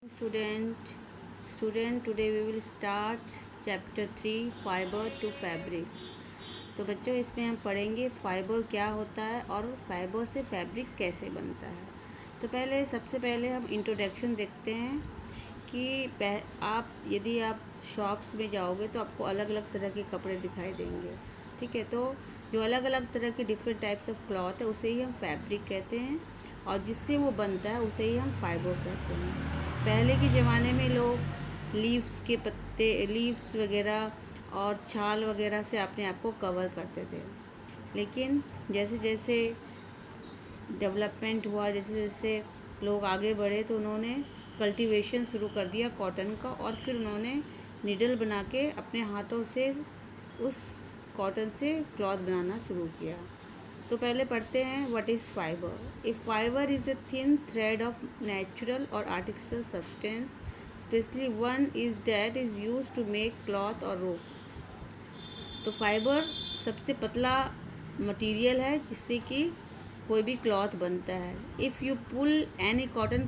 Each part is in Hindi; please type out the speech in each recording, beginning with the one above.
Student, today we will start chapter 3 fibre to fabric. तो बच्चों इसमें हम पढ़ेंगे फाइबर क्या होता है और फाइबर से फैब्रिक कैसे बनता है। तो सबसे पहले हम इंट्रोडक्शन देखते हैं कि आप यदि आप शॉप्स में जाओगे तो आपको अलग अलग तरह के कपड़े दिखाई देंगे। ठीक है, तो जो अलग अलग तरह के डिफरेंट टाइप्स ऑफ क्लॉथ है उसे ही हम फैब्रिक कहते हैं और जिससे वो बनता है उसे ही हम फाइबर कहते हैं। पहले के ज़माने में लोग लीव्स वगैरह और छाल वगैरह से अपने आप को कवर करते थे, लेकिन जैसे जैसे डेवलपमेंट हुआ, जैसे जैसे लोग आगे बढ़े तो उन्होंने कल्टीवेशन शुरू कर दिया कॉटन का और फिर उन्होंने निडल बना के अपने हाथों से उस कॉटन से क्लॉथ बनाना शुरू किया। तो पहले पढ़ते हैं what is fibre. A fibre is a thin thread of natural और artificial substance, especially one is that is use to make cloth और रोप। तो फाइबर सबसे पतला मटेरियल है जिससे कि कोई भी क्लॉथ बनता है। If you pull any cotton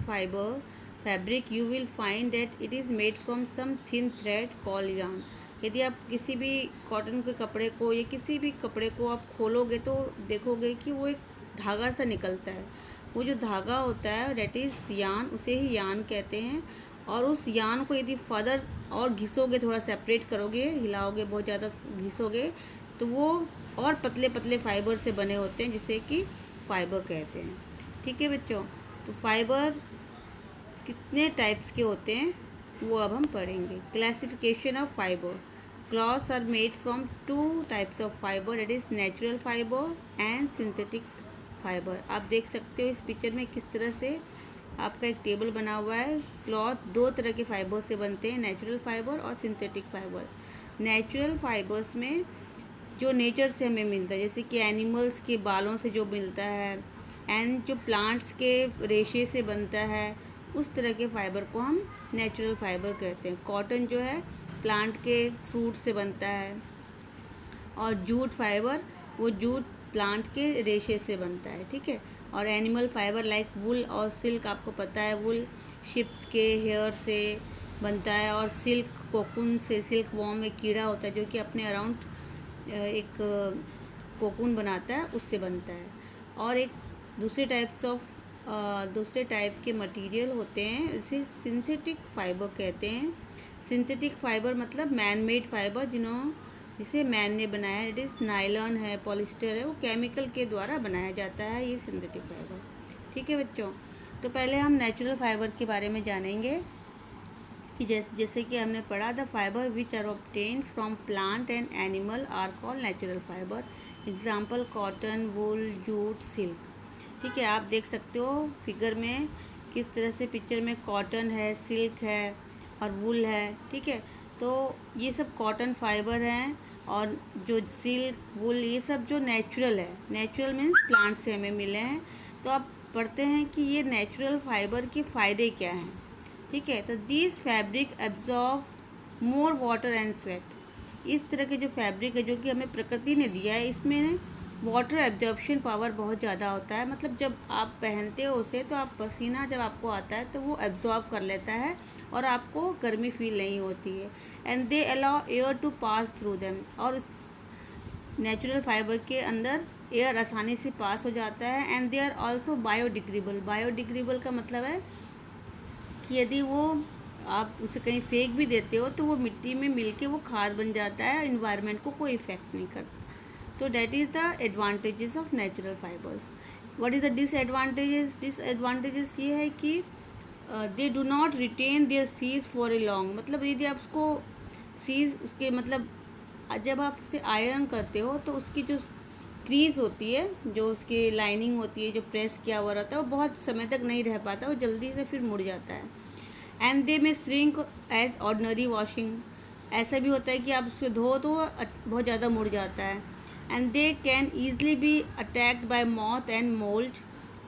fabric you will find that it is made from some thin thread called yarn. यदि आप किसी भी कॉटन के कपड़े को या किसी भी कपड़े को आप खोलोगे तो देखोगे कि वो एक धागा सा निकलता है। वो जो धागा होता है डेट इज़ यार्न, उसे ही यार्न कहते हैं। और उस यार्न को यदि फर्दर और घिसोगे, थोड़ा सेपरेट करोगे, हिलाओगे, बहुत ज़्यादा घिसोगे तो वो और पतले पतले फाइबर से बने होते हैं जिसे कि फाइबर कहते हैं। ठीक है बच्चों, तो फाइबर कितने टाइप्स के होते हैं वो अब हम पढ़ेंगे। Classification of fibre. Clothes are made from two types of fibre, it is natural fibre and synthetic fibre. आप देख सकते हो इस पिक्चर में किस तरह से आपका एक टेबल बना हुआ है। क्लॉथ दो तरह के फाइबर से बनते हैं, नेचुरल फाइबर और सिंथेटिक फाइबर। नेचुरल फाइबर्स में जो नेचर से हमें मिलता है, जैसे कि एनिमल्स के बालों से जो मिलता है एंड जो प्लांट्स के रेशे से बनता है, उस तरह के फाइबर को हम नेचुरल फाइबर कहते हैं। कॉटन जो है प्लांट के फ्रूट से बनता है और जूट फाइबर वो जूट प्लांट के रेशे से बनता है। ठीक है, और एनिमल फाइबर लाइक वुल और सिल्क, आपको पता है वुल शिप्स के हेयर से बनता है और सिल्क कोकून से, सिल्क वॉर्म एक कीड़ा होता है जो कि अपने अराउंड एक कोकून बनाता है, उससे बनता है। और एक दूसरे टाइप के मटेरियल होते हैं, इसे सिंथेटिक फाइबर कहते हैं। सिंथेटिक फाइबर मतलब मैन मेड फाइबर जिसे मैन ने बनाया है। इट इज़ नायलॉन है, पॉलिस्टर है, वो केमिकल के द्वारा बनाया जाता है ये सिंथेटिक फाइबर। ठीक है बच्चों, तो पहले हम नेचुरल फाइबर के बारे में जानेंगे कि जैसे कि हमने पढ़ा, the fibre which are obtain from plant and animal are called natural fibre. Example cotton, wool, jute, silk. ठीक है, आप देख सकते हो फिगर में किस तरह से पिक्चर में कॉटन है, सिल्क है और वूल है। ठीक है, तो ये सब कॉटन फाइबर हैं और जो सिल्क, वूल, ये सब जो नेचुरल है, नेचुरल मीन्स प्लांट से हमें मिले हैं। तो आप पढ़ते हैं कि ये नेचुरल फाइबर के फ़ायदे क्या हैं। ठीक है, तो this fabric absorb more water and sweat. इस तरह के जो फैब्रिक है जो कि हमें प्रकृति ने दिया है, इसमें वाटर एब्जॉर्प्शन पावर बहुत ज़्यादा होता है। मतलब जब आप पहनते हो उसे तो आप पसीना जब आपको आता है तो वो एब्जॉर्ब कर लेता है और आपको गर्मी फील नहीं होती है। And they allow air to pass through them. और उस नेचुरल फाइबर के अंदर एयर आसानी से पास हो जाता है। And they are also biodegradable. Biodegradable का मतलब है कि यदि वो आप उसे कहीं फेंक भी देते हो तो वो मिट्टी में मिलके वो खाद बन जाता है, इन्वायरमेंट को कोई इफेक्ट नहीं करता। तो that is the advantages of natural fibres. What is the disadvantages? Disadvantages ये है कि they do not retain their size for a long. मतलब यदि आप उसको सीज उसके मतलब जब आप उसे आयरन करते हो तो उसकी जो क्रीज होती है, जो उसकी लाइनिंग होती है, जो प्रेस किया हुआ रहता है, वो बहुत समय तक नहीं रह पाता, वो जल्दी से फिर मुड़ जाता है। एंड दे में श्रिंक एज ऑर्डनरी वॉशिंग। ऐसा भी होता है कि आप उसे धो तो बहुत ज़्यादा मुड़ जाता है। And they can easily B attacked by moth and mould.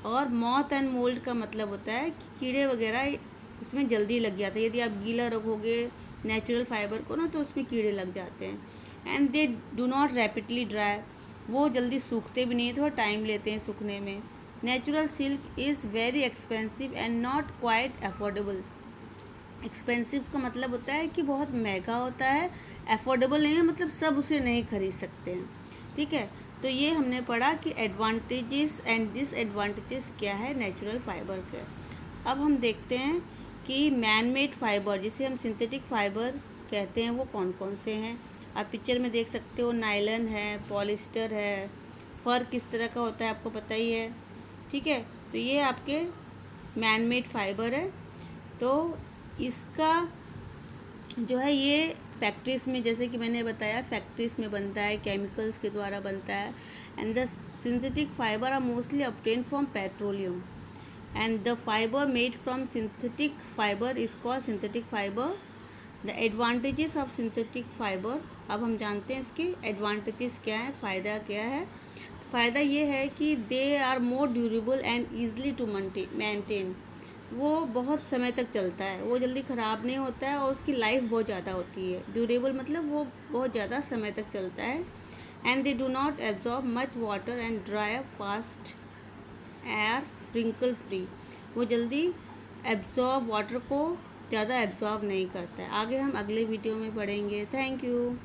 और मॉथ एंड मोल्ड का मतलब होता है कि कीड़े वगैरह उसमें जल्दी लग जाते हैं। यदि आप गीला रखोगे नेचुरल फाइबर को ना तो उसमें कीड़े लग जाते हैं। And they do not rapidly dry. वो जल्दी सूखते भी नहीं है, थोड़ा टाइम लेते हैं सूखने में। Natural silk is very expensive and not quite affordable. Expensive का मतलब होता है कि बहुत महंगा होता है, अफोर्डेबल नहीं है, मतलब सब उसे नहीं खरीद सकते हैं। ठीक है, तो ये हमने पढ़ा कि एडवांटेजेस एंड डिसएडवांटेजेस क्या है नेचुरल फाइबर के। अब हम देखते हैं कि मैन मेड फाइबर, जिसे हम सिंथेटिक फाइबर कहते हैं, वो कौन कौन से हैं। आप पिक्चर में देख सकते हो, नायलन है, पॉलिस्टर है, फर किस तरह का होता है आपको पता ही है। ठीक है, तो ये आपके मैन मेड फाइबर है। तो इसका जो है ये फैक्ट्रीज़ में, जैसे कि मैंने बताया, फैक्ट्रीज़ में बनता है, केमिकल्स के द्वारा बनता है। And the synthetic fibre are mostly obtain from petroleum and the fibre made from synthetic fibre is called synthetic fibre. The advantages of synthetic fibre, अब हम जानते हैं इसके एडवांटेजेस क्या है, फ़ायदा क्या है। फ़ायदा ये है कि they are more durable and easily to maintain, वो बहुत समय तक चलता है, वो जल्दी ख़राब नहीं होता है और उसकी लाइफ बहुत ज़्यादा होती है। ड्यूरेबल मतलब वो बहुत ज़्यादा समय तक चलता है। And they do not absorb much water and dry fast air wrinkle free, वो जल्दी एब्जॉर्ब वाटर को ज़्यादा एब्जॉर्ब नहीं करता है। आगे हम अगले वीडियो में पढ़ेंगे। Thank you.